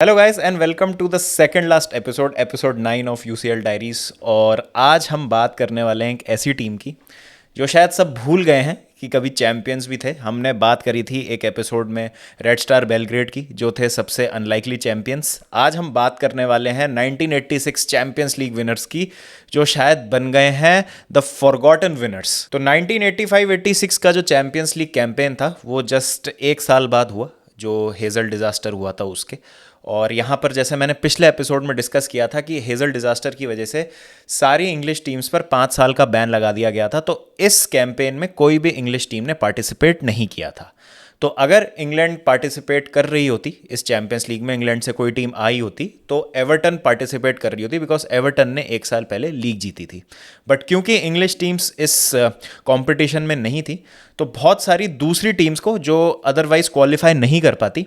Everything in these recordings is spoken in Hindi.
Hello guys and welcome to the second last episode 9 of UCL diaries. और आज हम बात करने वाले हैं एक ऐसी टीम की जो शायद सब भूल गए हैं कि कभी चैंपियंस भी थे। हमने बात करी थी एक एपिसोड में रेड स्टार बेलग्रेड की, जो थे सबसे अनलाइकली चैंपियंस। आज हम बात करने वाले हैं 1986 चैंपियंस लीग विनर्स की, जो शायद बन गए हैं द फॉरगॉटन विनर्स। तो 1985-86 का जो चैंपियंस लीग कैंपेन था वो जस्ट एक साल बाद हुआ, जो हेज़ल डिज़ास्टर हुआ था उसके। और यहाँ पर जैसे मैंने पिछले एपिसोड में डिस्कस किया था कि हेज़ल डिज़ास्टर की वजह से सारी इंग्लिश टीम्स पर 5 साल का बैन लगा दिया गया था। तो इस कैंपेन में कोई भी इंग्लिश टीम ने पार्टिसिपेट नहीं किया था। तो अगर इंग्लैंड पार्टिसिपेट कर रही होती इस चैंपियंस लीग में, इंग्लैंड से कोई टीम आई होती, तो एवर्टन पार्टिसिपेट कर रही होती, बिकॉज एवर्टन ने एक साल पहले लीग जीती थी। बट क्योंकि इंग्लिश टीम्स इस कंपटीशन में नहीं थी, तो बहुत सारी दूसरी टीम्स को जो अदरवाइज क्वालिफाई नहीं कर पाती,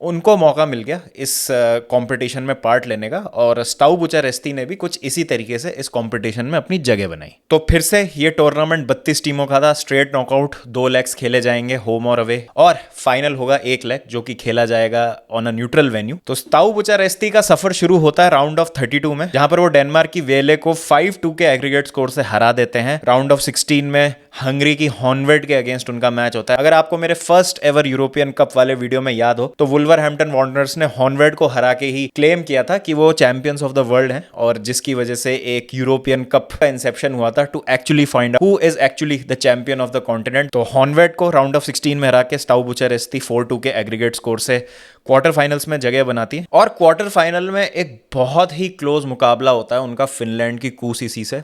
उनको मौका मिल गया इस कंपटीशन में पार्ट लेने का। और स्टाउ बुचारेस्ती ने भी कुछ इसी तरीके से इस कंपटीशन में अपनी जगह बनाई। तो फिर से ये टूर्नामेंट 32 टीमों का था, स्ट्रेट नॉकआउट, 2 लेग्स खेले जाएंगे, होम और अवे, और फाइनल होगा 1 लेग जो कि खेला जाएगा ऑन अ न्यूट्रल वेन्यू। तो स्टाउ बुचारेस्ती का सफर शुरू होता है राउंड ऑफ 32 में, जहां पर वो डेनमार्क की वेले को 5-2 के एग्रीगेट स्कोर से हरा देते हैं। राउंड ऑफ 16 में हंगरी की हॉर्नवेट के अगेंस्ट उनका मैच होता है। अगर आपको मेरे फर्स्ट एवर यूरोपियन कप वाले वीडियो में याद हो, तो वुल्वरहैम्पटन वांडरर्स ने हॉर्नवेट को हरा के ही क्लेम किया था कि वो चैंपियंस ऑफ द वर्ल्ड हैं, और जिसकी वजह से एक यूरोपियन कप का इंसेप्शन हुआ था to actually find out who is actually the champion of the continent. तो हॉर्नवेट को राउंड ऑफ 16 में हरा के स्टाउ बुचारेस्ती 4-2 के एग्रीगेट स्कोर से क्वार्टर फाइनल्स में जगह बनाती है। और क्वार्टर फाइनल में एक बहुत ही क्लोज मुकाबला होता है उनका फिनलैंड की कूसीसी से।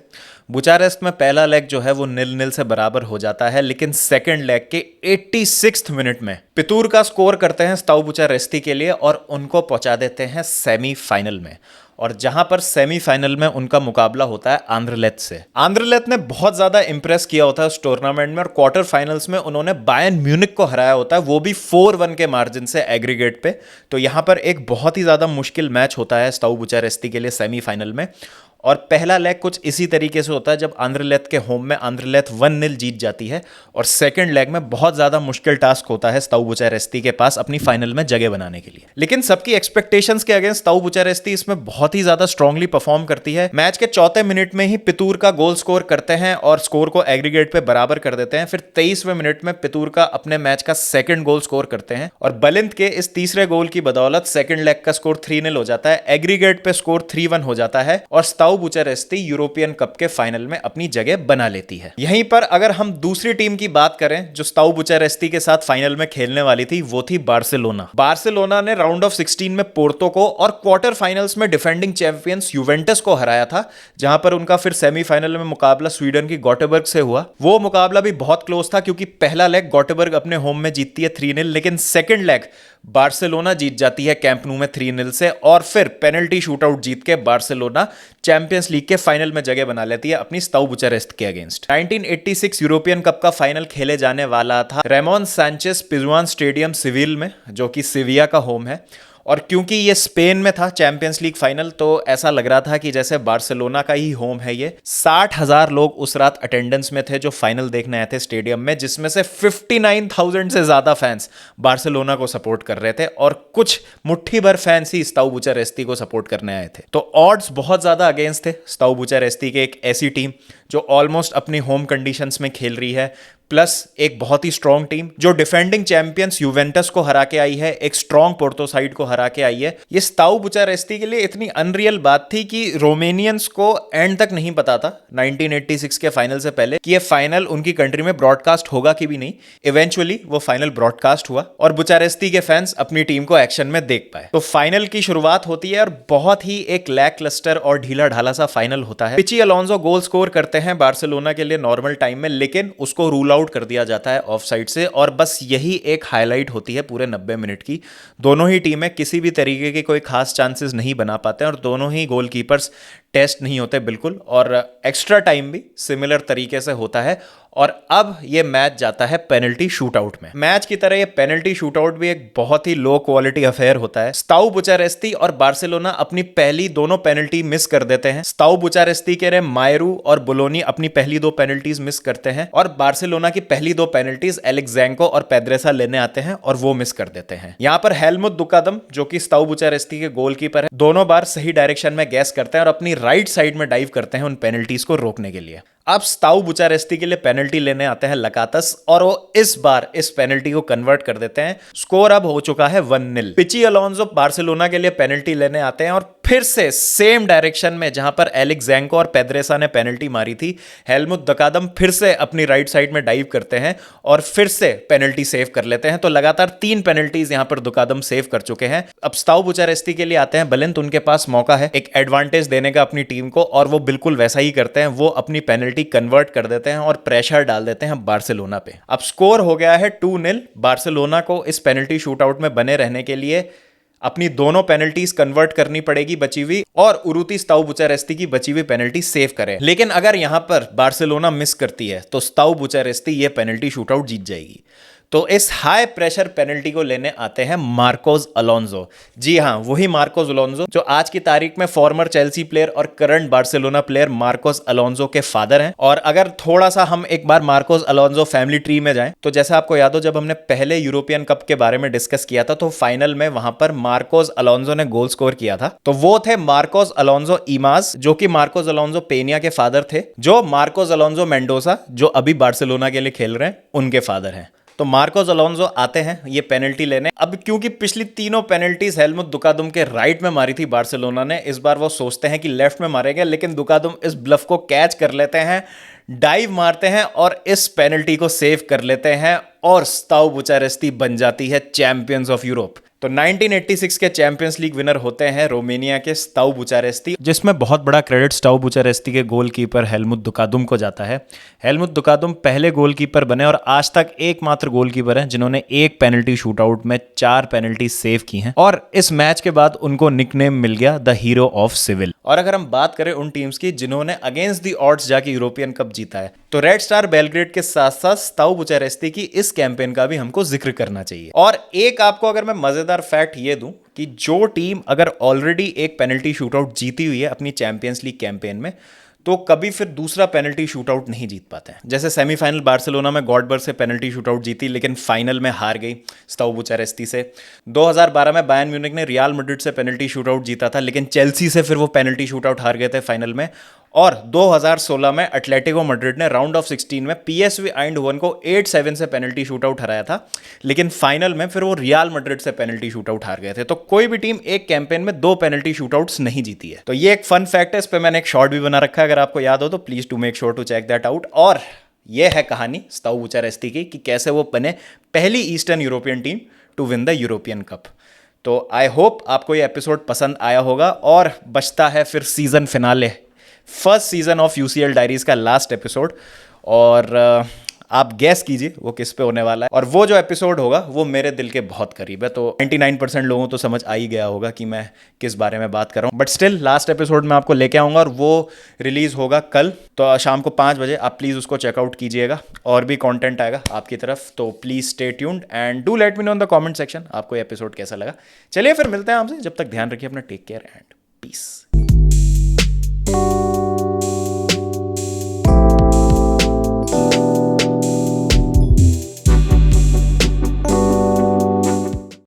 बुचारेस्ट में पहला लेग जो है वो 0-0 से बराबर हो जाता है, लेकिन सेकंड लेग के 86 मिनट में पितूर का स्कोर करते हैं स्टाउ बुचारेस्ती के लिए और उनको पहुंचा देते हैं सेमीफाइनल में। और जहां पर सेमीफाइनल में उनका मुकाबला होता है आंद्रलेत से। आंद्रलेत ने बहुत ज्यादा इंप्रेस किया होता है उस टूर्नामेंट में, और क्वार्टर फाइनल्स में उन्होंने बायर्न म्यूनिख को हराया होता है, वो भी 4-1 के मार्जिन से एग्रीगेट पे। तो यहां पर एक बहुत ही ज्यादा मुश्किल मैच होता है स्टाउ बुचारेस्ती के लिए सेमीफाइनल में। और पहला लेग कुछ इसी तरीके से होता है, जब आंद्रलेत के होम में आंद्रलेत 1-0 जीत जाती है, और सेकंड लेग में बहुत ज्यादा मुश्किल टास्क होता है स्टाउ बुचारेस्ती के पास अपनी फाइनल में जगह बनाने के लिए। लेकिन सबकी एक्सपेक्टेशंस के अगेंस्ट स्टाउ बुचारेस्ती इसमें बहुत ही ज्यादा स्ट्रांगली परफॉर्म करती है। मैच के 4थे मिनट में ही पितूर का गोल स्कोर करते हैं और स्कोर को एग्रीगेट पे बराबर कर देते हैं। फिर 23वें मिनट में पितूर का अपने मैच का सेकंड गोल स्कोर करते हैं, और बलिंद के इस तीसरे गोल की बदौलत सेकंड लेग का स्कोर 3-0 हो जाता है, एग्रीगेट पे स्कोर 3-1 हो जाता है, और स्टाउ बुचारेस्ती यूरोपियन कप के फाइनल में अपनी जगह बना लेती है। यहीं पर अगर हम दूसरी टीम की बात करें जो स्टाउ बुचारेस्ती के साथ फाइनल में खेलने वाली थी, वो थी बार्सिलोना। बार्सिलोना ने राउंड ऑफ 16 में पोर्तो को और क्वार्टर फाइनल्स में डिफेंडिंग चैंपियंस यूवेंटस को हराया था, जहां पर उनका फिर सेमीफाइनल में मुकाबला स्वीडन की गॉटेबर्ग से हुआ। वो मुकाबला भी बहुत क्लोज था, क्योंकि पहला लेग गॉटेबर्ग अपने होम में जीतती है 3-0, लेकिन सेकंड लेग बार्सिलोना जीत जाती है कैंप नु में 3-0 से, और फिर पेनल्टी शूटआउट जीत के बार्सिलोना चैंपियंस लीग के फाइनल में जगह बना लेती है अपनी स्टाउ बुचारेस्ट के अगेंस्ट। 1986 यूरोपियन कप का फाइनल खेले जाने वाला था रेमोन सैंचेज पिजुआन स्टेडियम सिविल में, जो कि सिविया का होम है। और क्योंकि ये स्पेन में था चैंपियंस लीग फाइनल, तो ऐसा लग रहा था कि जैसे बार्सिलोना का ही होम है ये। 60,000 लोग उस रात अटेंडेंस में थे जो फाइनल देखने आए थे स्टेडियम में, जिसमें से 59,000 से ज्यादा फैंस बार्सिलोना को सपोर्ट कर रहे थे, और कुछ मुट्ठी भर फैंस ही स्टाउ बुचारेस्ती को सपोर्ट करने आए थे। तो ऑड्स बहुत ज्यादा अगेंस्ट थे स्टाउ बुचारेस्ती के, एक ऐसी टीम जो ऑलमोस्ट अपनी होम कंडीशंस में खेल रही है, प्लस एक बहुत ही स्ट्रॉन्ग टीम जो डिफेंडिंग चैंपियंस यूवेंटस को हरा के आई है, एक स्ट्रॉन्ग पोर्तो साइड को हरा के आई है। ये स्टाउ बुचारेस्ती के लिए इतनी अनरियल बात थी कि रोमेनियंस को एंड तक नहीं पता था 1986 के फाइनल से पहले कि ये फाइनल उनकी कंट्री में ब्रॉडकास्ट होगा कि भी नहीं। इवेंचुअली वो फाइनल ब्रॉडकास्ट हुआ, और बुचारेस्ती के फैंस अपनी टीम को एक्शन में देख पाए। तो फाइनल की शुरुआत होती है, और बहुत ही एक लैक क्लस्टर और ढीला ढाला सा फाइनल होता है। पिची अलोंसो गोल स्कोर करते हैं बार्सिलोना के लिए नॉर्मल टाइम में, लेकिन उसको रूल आउट कर दिया जाता है ऑफ साइड से, और बस यही एक हाईलाइट होती है पूरे 90 मिनट की। दोनों ही टीमें किसी भी तरीके के कोई खास चांसेस नहीं बना पाते, और दोनों ही गोलकीपर्स टेस्ट नहीं होते बिल्कुल, और एक्स्ट्रा टाइम भी सिमिलर तरीके से होता है। और अब ये मैच जाता है पेनल्टी शूटआउट में। मैच की तरह ये पेनल्टी शूटआउट भी एक बहुत ही लो क्वालिटी अफेयर होता है। स्ताउ बुचारेस्ती और बार्सिलोना अपनी पहली दोनों पेनल्टी मिस कर देते हैं। स्ताउ बुचारेस्ती के मायरू और बोलोनी अपनी पहली दो पेनल्टीज मिस करते हैं और बार्सिलोना की पहली दो पेनल्टीज एलेक्जेंको और पेद्रेसा लेने आते हैं और वो मिस कर देते हैं। यहां पर हेलमुथ दुकादम जो कि स्ताउ बुचारेस्ती के गोलकीपर है, दोनों बार सही डायरेक्शन में गैस करते हैं और अपनी राइट साइड में डाइव करते हैं उन पेनल्टीज को रोकने के लिए। अब स्ताउ बुचारेस्ती के लिए पेनल्टी लेने आते हैं लकातस और वो इस बार इस पेनल्टी को कन्वर्ट कर देते हैं। स्कोर अब हो चुका है 1-0। पिची अलोंसो बार्सिलोना के लिए पेनल्टी लेने आते हैं और फिर से सेम डायरेक्शन में जहां पर एलेक्जेंको और पेद्रेसा ने पेनल्टी मारी थी, हेलमुथ दुकादम फिर से अपनी राइट साइड में डाइव करते हैं और फिर से पेनल्टी सेव कर लेते हैं। तो लगातार 3 पेनल्टीज यहां पर दुकादम सेव कर चुके हैं। अब स्ताउ बुचारेस्ती के लिए आते हैं बलिंथ। उनके पास मौका है एक एडवांटेज देने का अपनी टीम को और वो बिल्कुल वैसा ही करते हैं। वो अपनी पेनल्टी कन्वर्ट कर देते हैं और प्रेशर डाल देते हैं बार्सिलोना पे। अब स्कोर हो गया है 2-0। बार्सिलोना को इस पेनल्टी शूटआउट में बने रहने के लिए अपनी दोनों पेनल्टीज कन्वर्ट करनी पड़ेगी बची हुई और उरुती स्ताउ बुचारेस्ती की बची हुई पेनल्टी सेव करे। लेकिन अगर यहां पर बार्सिलोना मिस करती है तो स्ताउ बुचारेस्ती ये पेनल्टी शूटआउट जीत जाएगी। तो इस हाई प्रेशर पेनल्टी को लेने आते हैं मार्कोस अलोंसो। जी हां, वही मार्कोस अलोंसो जो आज की तारीख में फॉर्मर चेल्सी प्लेयर और current Barcelona player Marcos Alonso के फादर हैं। और अगर थोड़ा सा हम एक बार मार्कोस अलोंसो फैमिली ट्री में जाएं तो जैसा आपको याद हो जब हमने पहले यूरोपियन कप के बारे में डिस्कस किया था तो फाइनल में वहां पर मार्कोस अलोंसो ने गोल स्कोर किया था। तो वो थे मार्कोस अलोंसो इमाज जो कि मार्कोस अलोंसो पेनिया के फादर थे, जो मार्कोस अलोंसो मेंडोसा जो अभी बार्सिलोना के लिए खेल रहे हैं उनके फादर हैं। तो मार्कोस अलोंसो आते हैं ये पेनल्टी लेने। अब क्योंकि पिछली तीनों पेनल्टीज हेलमुथ दुकादुम के राइट में मारी थी बार्सिलोना ने, इस बार वो सोचते हैं कि लेफ्ट में मारेंगे, लेकिन दुकादुम इस ब्लफ को कैच कर लेते हैं, डाइव मारते हैं और इस पेनल्टी को सेव कर लेते हैं और स्ताउ बुचारेस्ती बन जाती है चैंपियंस ऑफ यूरोप। तो 1986 के चैंपियंस लीग विनर होते हैं रोमेनिया के स्ताउ बुचारेस्ती, जिसमें बहुत बड़ा क्रेडिट स्ताउ बुचारेस्ती के गोलकीपर हेलमुथ दुकादुम को जाता है। हेलमुथ दुकादुम पहले गोलकीपर बने और आज तक एकमात्र गोलकीपर हैं जिन्होंने एक पेनल्टी शूटआउट में 4 पेनल्टी सेव की हैं और इस मैच के बाद उनको निकनेम मिल गया द हीरो ऑफ सिविल। और अगर हम बात करें उन टीम्स की जिन्होंने अगेंस्ट द ऑड्स जाके यूरोपियन कप जीता है तो रेड स्टार बेलग्रेड के साथ साथ स्ताउ बुचारेस्ती की इस कैंपेन का भी हमको जिक्र करना चाहिए। और एक आपको अगर मैं मजेदार फैक्ट ये दूं कि जो टीम अगर ऑलरेडी एक पेनल्टी शूटआउट जीती हुई है अपनी चैंपियंस लीग कैंपेन में तो कभी फिर दूसरा पेनल्टी शूटआउट नहीं जीत पाते हैं। जैसे सेमीफाइनल बार्सिलोना में गॉडबर्ग से पेनल्टी शूटआउट जीती लेकिन फाइनल में हार गई स्ताउ बुचारेस्ती से। 2012 में बायर्न म्यूनिख ने रियल मैड्रिड से पेनल्टी शूटआउट जीता था लेकिन चेल्सी से फिर वो पेनल्टी शूटआउट हार गए थे फाइनल में। और 2016 में एटलेटिको मैड्रिड ने राउंड ऑफ 16 में पीएसवी आइंडहोवन को 8-7 से पेनल्टी शूटआउट हराया था लेकिन फाइनल में फिर वो रियल मैड्रिड से पेनल्टी शूटआउट हार गए थे। तो कोई भी टीम एक कैंपेन में 2 पेनल्टी शूटआउट्स नहीं जीती है। तो ये एक फन फैक्ट है, इस पर मैंने एक शॉर्ट भी बना रखा है, अगर आपको याद हो तो please to make sure to check that out. और ये है कहानी स्ताउ बुचारेस्ती की कि कैसे वो बने पहली eastern European team to win the European cup. तो आई होप आपको ये एपिसोड पसंद आया होगा और बचता है फिर season finale, first season of UCL diaries का लास्ट एपिसोड। और आप गैस कीजिए वो किस पे होने वाला है और वो जो एपिसोड होगा वो मेरे दिल के बहुत करीब है। तो 99% लोगों तो समझ आ ही गया होगा कि मैं किस बारे में बात कर रहा हूँ, बट स्टिल लास्ट एपिसोड में आपको लेके आऊँगा और वो रिलीज़ होगा कल। तो शाम को 5 बजे आप प्लीज़ उसको चेकआउट कीजिएगा। और भी कंटेंट आएगा आपकी तरफ, तो please stay tuned and do let me know in the comment section आपको ये एपिसोड कैसा लगा। चलिए फिर मिलते हैं आपसे, जब तक ध्यान रखिए अपना, टेक केयर एंड पीस।